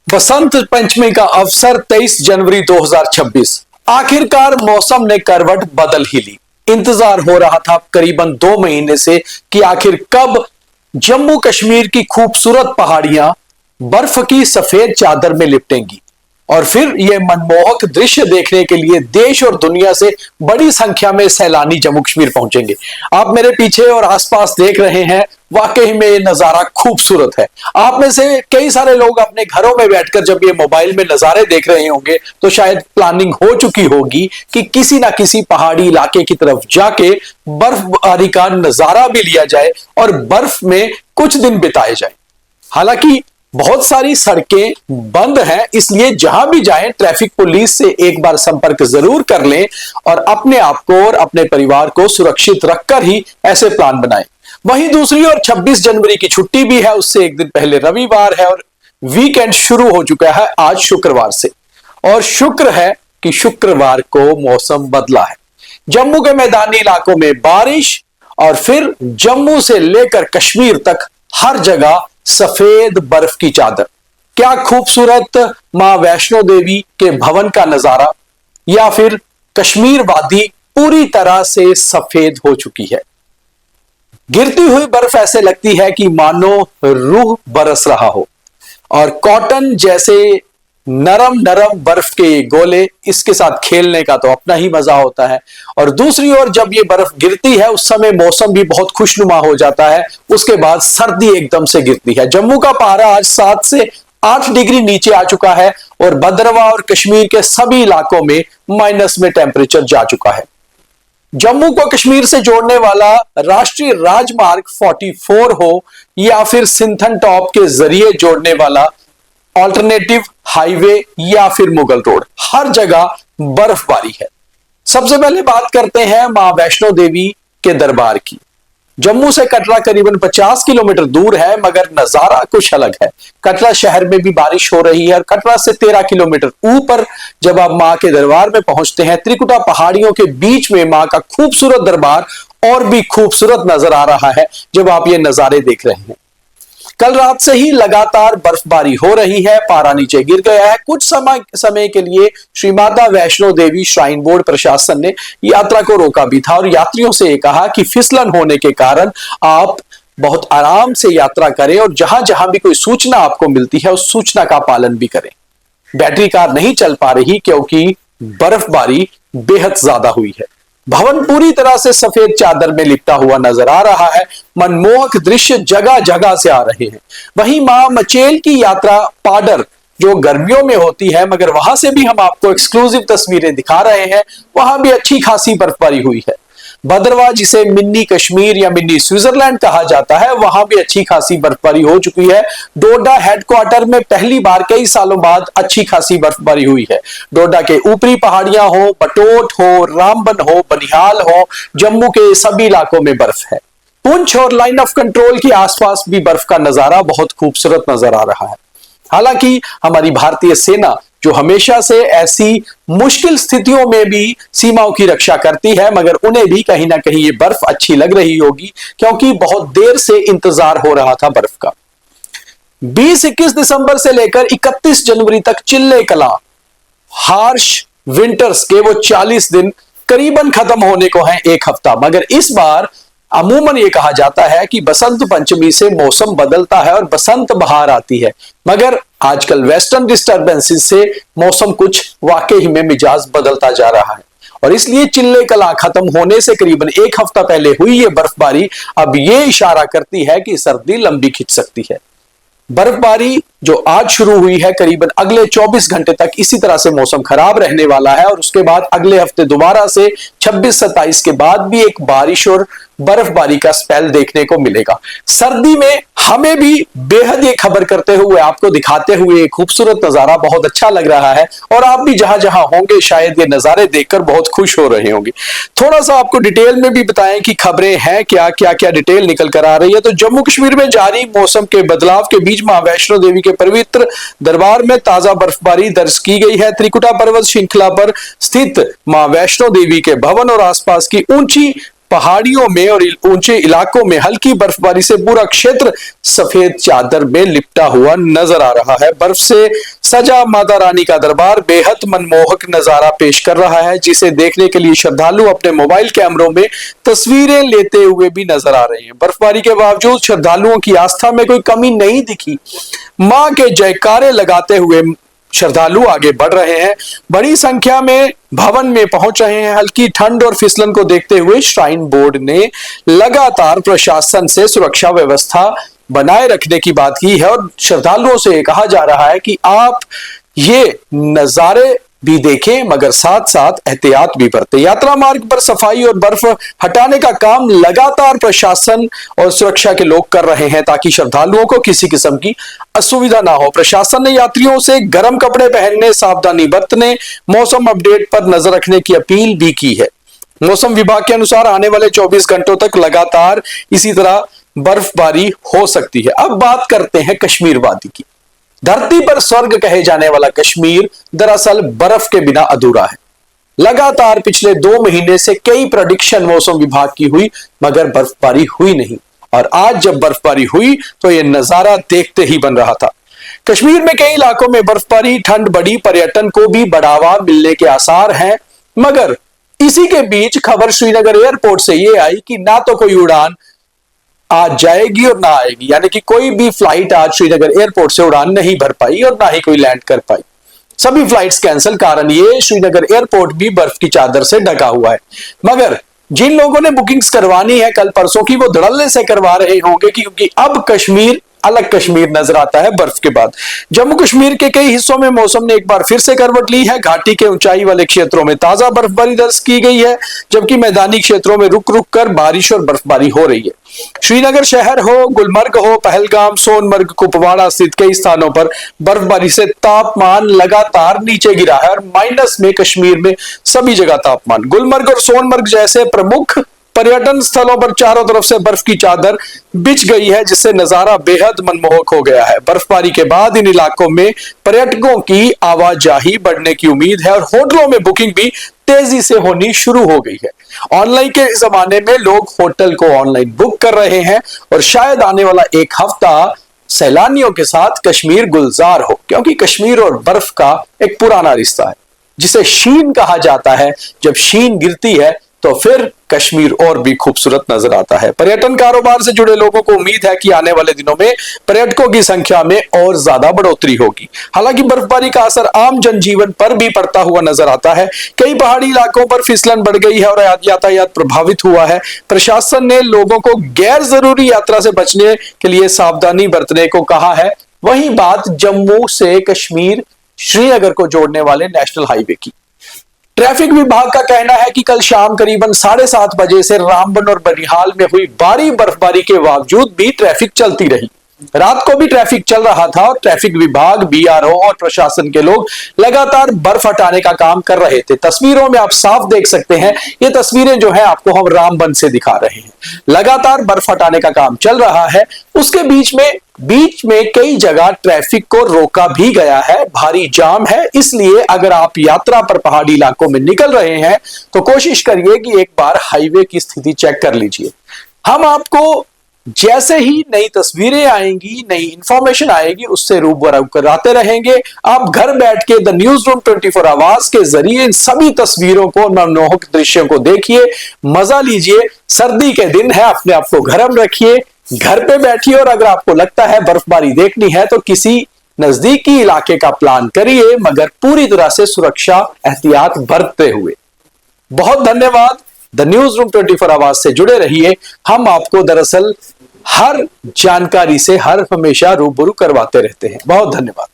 बसंत पंचमी का अवसर 23 जनवरी 2026। आखिरकार मौसम ने करवट बदल ही ली। इंतजार हो रहा था करीबन 2 महीने से कि आखिर कब जम्मू कश्मीर की खूबसूरत पहाड़ियां बर्फ की सफेद चादर में लिपटेंगी और फिर यह मनमोहक दृश्य देखने के लिए देश और दुनिया से बड़ी संख्या में सैलानी जम्मू कश्मीर पहुंचेंगे। आप मेरे पीछे और आसपास देख रहे हैं, वाकई में ये नजारा खूबसूरत है। आप में से कई सारे लोग अपने घरों में बैठकर जब ये मोबाइल में नजारे देख रहे होंगे तो शायद प्लानिंग हो चुकी होगी कि किसी ना किसी पहाड़ी इलाके की तरफ जाके बर्फबारी का नजारा भी लिया जाए और बर्फ में कुछ दिन बिताए जाए। हालांकि बहुत सारी सड़कें बंद हैं, इसलिए जहां भी जाएं ट्रैफिक पुलिस से एक बार संपर्क जरूर कर लें और अपने आप को और अपने परिवार को सुरक्षित रखकर ही ऐसे प्लान बनाएं। वहीं दूसरी ओर 26 जनवरी की छुट्टी भी है, उससे एक दिन पहले रविवार है और वीकेंड शुरू हो चुका है आज शुक्रवार से। और शुक्र है कि शुक्रवार को मौसम बदला है। जम्मू के मैदानी इलाकों में बारिश और फिर जम्मू से लेकर कश्मीर तक हर जगह सफेद बर्फ की चादर। क्या खूबसूरत मां वैष्णो देवी के भवन का नजारा, या फिर कश्मीर वादी पूरी तरह से सफेद हो चुकी है। गिरती हुई बर्फ ऐसे लगती है कि मानो रूह बरस रहा हो और कॉटन जैसे नरम नरम बर्फ के ये गोले, इसके साथ खेलने का तो अपना ही मजा होता है। और दूसरी ओर जब ये बर्फ गिरती है उस समय मौसम भी बहुत खुशनुमा हो जाता है। उसके बाद सर्दी एकदम से गिरती है। जम्मू का पारा आज 7 से 8 डिग्री नीचे आ चुका है और भद्रवाह और कश्मीर के सभी इलाकों में माइनस में टेम्परेचर जा चुका है। जम्मू को कश्मीर से जोड़ने वाला राष्ट्रीय राजमार्ग 44 हो या फिर सिंथन टॉप के जरिए जोड़ने वाला ऑल्टरनेटिव हाईवे या फिर मुगल रोड, हर जगह बर्फबारी है। सबसे पहले बात करते हैं मां वैष्णो देवी के दरबार की। जम्मू से कटरा करीबन 50 किलोमीटर दूर है, मगर नजारा कुछ अलग है। कटरा शहर में भी बारिश हो रही है और कटरा से 13 किलोमीटर ऊपर जब आप मां के दरबार में पहुंचते हैं, त्रिकुटा पहाड़ियों के बीच में मां का खूबसूरत दरबार और भी खूबसूरत नजर आ रहा है जब आप ये नजारे देख रहे हैं। कल रात से ही लगातार बर्फबारी हो रही है, पारा नीचे गिर गया है। कुछ समय के लिए श्री माता वैष्णो देवी श्राइन बोर्ड प्रशासन ने यात्रा को रोका भी था और यात्रियों से ये कहा कि फिसलन होने के कारण आप बहुत आराम से यात्रा करें और जहां जहां भी कोई सूचना आपको मिलती है उस सूचना का पालन भी करें। बैटरी कार नहीं चल पा रही क्योंकि बर्फबारी बेहद ज्यादा हुई है। भवन पूरी तरह से सफेद चादर में लिपटा हुआ नजर आ रहा है। मनमोहक दृश्य जगह जगह से आ रहे हैं। वहीं मां मचेल की यात्रा पाडर जो गर्मियों में होती है, मगर वहां से भी हम आपको एक्सक्लूसिव तस्वीरें दिखा रहे हैं, वहां भी अच्छी खासी बर्फबारी हुई है। भद्रवाह जिसे मिनी कश्मीर या मिनी स्विट्जरलैंड कहा जाता है, वहां भी अच्छी खासी बर्फबारी हो चुकी है। डोडा हेडक्वार्टर में पहली बार कई सालों बाद अच्छी खासी बर्फबारी हुई है। डोडा के ऊपरी पहाड़ियां हो, बटोट हो, रामबन हो, बनिहाल हो, जम्मू के सभी इलाकों में बर्फ है। पुंछ और लाइन ऑफ कंट्रोल के आसपास भी बर्फ का नजारा बहुत खूबसूरत नजर आ रहा है। हालांकि हमारी भारतीय सेना जो हमेशा से ऐसी मुश्किल स्थितियों में भी सीमाओं की रक्षा करती है, मगर उन्हें भी कहीं ना कहीं ये बर्फ अच्छी लग रही होगी क्योंकि बहुत देर से इंतजार हो रहा था बर्फ का। 20-21 दिसंबर से लेकर 31 जनवरी तक चिल्ले कलां हार्श विंटर्स के वो 40 दिन करीबन खत्म होने को हैं, एक हफ्ता। मगर इस बार अमूमन ये कहा जाता है कि बसंत पंचमी से मौसम बदलता है और बसंत बहार आती है, मगर आजकल वेस्टर्न डिस्टर्बेंसेस से मौसम कुछ वाकई में मिजाज बदलता जा रहा है और इसलिए चिल्ले कलां खत्म होने से करीबन एक हफ्ता पहले हुई ये बर्फबारी अब ये इशारा करती है कि सर्दी लंबी खिंच सकती है। बर्फबारी जो आज शुरू हुई है, करीबन अगले 24 घंटे तक इसी तरह से मौसम खराब रहने वाला है और उसके बाद अगले हफ्ते दोबारा से 26-27 के बाद भी एक बारिश और बर्फबारी का स्पेल देखने को मिलेगा। सर्दी में हमें भी बेहद ये खबर करते हुए, आपको दिखाते हुए खूबसूरत नजारा बहुत अच्छा लग रहा है और आप भी जहां जहां होंगे शायद ये नजारे देखकर बहुत खुश हो रहे होंगे। थोड़ा सा आपको डिटेल में भी बताएं कि खबरें हैं क्या क्या क्या डिटेल निकल कर आ रही है। तो जम्मू कश्मीर में जारी मौसम के बदलाव के बीच मां वैष्णो देवी के पवित्र दरबार में ताजा बर्फबारी दर्ज की गई है। त्रिकुटा पर्वत श्रृंखला पर स्थित मां वैष्णो देवी के भवन और आसपास की ऊंची पहाड़ियों में और ऊंचे इलाकों में हल्की बर्फबारी से पूरा क्षेत्र सफेद चादर में लिपटा हुआ नजर आ रहा है। बर्फ से सजा माता रानी का दरबार बेहद मनमोहक नजारा पेश कर रहा है, जिसे देखने के लिए श्रद्धालु अपने मोबाइल कैमरों में तस्वीरें लेते हुए भी नजर आ रहे हैं। बर्फबारी के बावजूद श्रद्धालुओं की आस्था में कोई कमी नहीं दिखी। मां के जयकारे लगाते हुए श्रद्धालु आगे बढ़ रहे हैं, बड़ी संख्या में भवन में पहुंच रहे हैं। हल्की ठंड और फिसलन को देखते हुए श्राइन बोर्ड ने लगातार प्रशासन से सुरक्षा व्यवस्था बनाए रखने की बात की है और श्रद्धालुओं से कहा जा रहा है कि आप ये नजारे भी देखें मगर साथ साथ एहतियात भी बरतें। यात्रा मार्ग पर सफाई और बर्फ हटाने का काम लगातार प्रशासन और सुरक्षा के लोग कर रहे हैं ताकि श्रद्धालुओं को किसी किस्म की असुविधा ना हो। प्रशासन ने यात्रियों से गर्म कपड़े पहनने, सावधानी बरतने, मौसम अपडेट पर नजर रखने की अपील भी की है। मौसम विभाग के अनुसार आने वाले 24 घंटों तक लगातार इसी तरह बर्फबारी हो सकती है। अब बात करते हैं कश्मीर वादी की। धरती पर स्वर्ग कहे जाने वाला कश्मीर दरअसल बर्फ के बिना अधूरा है। लगातार पिछले 2 महीने से कई प्रेडिक्शन मौसम विभाग की हुई मगर बर्फबारी हुई नहीं, और आज जब बर्फबारी हुई तो यह नजारा देखते ही बन रहा था। कश्मीर में कई इलाकों में बर्फबारी, ठंड बढ़ी, पर्यटन को भी बढ़ावा मिलने के आसार हैं। मगर इसी के बीच खबर श्रीनगर एयरपोर्ट से यह आई कि ना तो कोई उड़ान आज जाएगी और ना आएगी, यानी कि कोई भी फ्लाइट आज श्रीनगर एयरपोर्ट से उड़ान नहीं भर पाई और ना ही कोई लैंड कर पाई। सभी फ्लाइट्स कैंसिल। कारण ये, श्रीनगर एयरपोर्ट भी बर्फ की चादर से ढका हुआ है। मगर जिन लोगों ने बुकिंग्स करवानी है कल परसों की, वो धड़ल्ले से करवा रहे होंगे क्योंकि अब कश्मीर अलग कश्मीर नजर आता है बर्फ के बाद। जम्मू कश्मीर के कई हिस्सों में मौसम ने एक बार फिर से करवट ली है। घाटी के ऊंचाई वाले क्षेत्रों में ताजा बर्फबारी दर्ज की गई है, जबकि मैदानी क्षेत्रों में रुक रुक कर बारिश और बर्फबारी हो रही है। श्रीनगर शहर हो, गुलमर्ग हो, पहलगाम, सोनमर्ग, कुपवाड़ा स्थित कई स्थानों पर बर्फबारी से तापमान लगातार नीचे गिरा है और माइनस में कश्मीर में सभी जगह तापमान। गुलमर्ग और सोनमर्ग जैसे प्रमुख पर्यटन स्थलों पर चारों तरफ से बर्फ की चादर बिछ गई है, जिससे नजारा बेहद मनमोहक हो गया है। बर्फबारी के बाद इन इलाकों में पर्यटकों की आवाजाही बढ़ने की उम्मीद है और होटलों में बुकिंग भी तेजी से होनी शुरू हो गई है। ऑनलाइन के जमाने में लोग होटल को ऑनलाइन बुक कर रहे हैं और शायद आने वाला एक हफ्ता सैलानियों के साथ कश्मीर गुलजार हो, क्योंकि कश्मीर और बर्फ का एक पुराना रिश्ता है जिसे शीन कहा जाता है। जब शीन गिरती है तो फिर कश्मीर और भी खूबसूरत नजर आता है। पर्यटन कारोबार से जुड़े लोगों को उम्मीद है कि आने वाले दिनों में पर्यटकों की संख्या में और ज्यादा बढ़ोतरी होगी। हालांकि बर्फबारी का असर आम जनजीवन पर भी पड़ता हुआ नजर आता है। कई पहाड़ी इलाकों पर फिसलन बढ़ गई है और यातायात प्रभावित हुआ है। प्रशासन ने लोगों को गैर जरूरी यात्रा से बचने के लिए सावधानी बरतने को कहा है। वहीं बात जम्मू से कश्मीर श्रीनगर को जोड़ने वाले नेशनल हाईवे की। ट्रैफिक विभाग का कहना है कि कल शाम करीबन 7:30 बजे से रामबन और बनिहाल में हुई भारी बर्फबारी के बावजूद भी ट्रैफिक चलती रही। रात को भी ट्रैफिक चल रहा था और ट्रैफिक विभाग, बीआरओ और प्रशासन के लोग लगातार बर्फ हटाने का काम कर रहे थे। तस्वीरों में आप साफ देख सकते हैं, ये तस्वीरें जो है आपको हम रामबन से दिखा रहे हैं। लगातार बर्फ हटाने का काम चल रहा है। उसके बीच में कई जगह ट्रैफिक को रोका भी गया है, भारी जाम है। इसलिए अगर आप यात्रा पर पहाड़ी इलाकों में निकल रहे हैं तो कोशिश करिए कि एक बार हाईवे की स्थिति चेक कर लीजिए। हम आपको जैसे ही नई तस्वीरें आएंगी, नई इंफॉर्मेशन आएगी, उससे रूबरू कराते रहेंगे। आप घर बैठ के द न्यूज रूम 24 आवाज के जरिए इन सभी तस्वीरों को, मनमोहक दृश्यों को देखिए, मजा लीजिए। सर्दी के दिन है, अपने आप को गर्म रखिए, घर पे बैठिए और अगर आपको लगता है बर्फबारी देखनी है तो किसी नजदीकी इलाके का प्लान करिए, मगर पूरी तरह से सुरक्षा एहतियात बरतते हुए। बहुत धन्यवाद। द न्यूज रूम 24 आवाज से जुड़े रहिए। हम आपको दरअसल हर जानकारी से हमेशा रूबरू करवाते रहते हैं। बहुत धन्यवाद।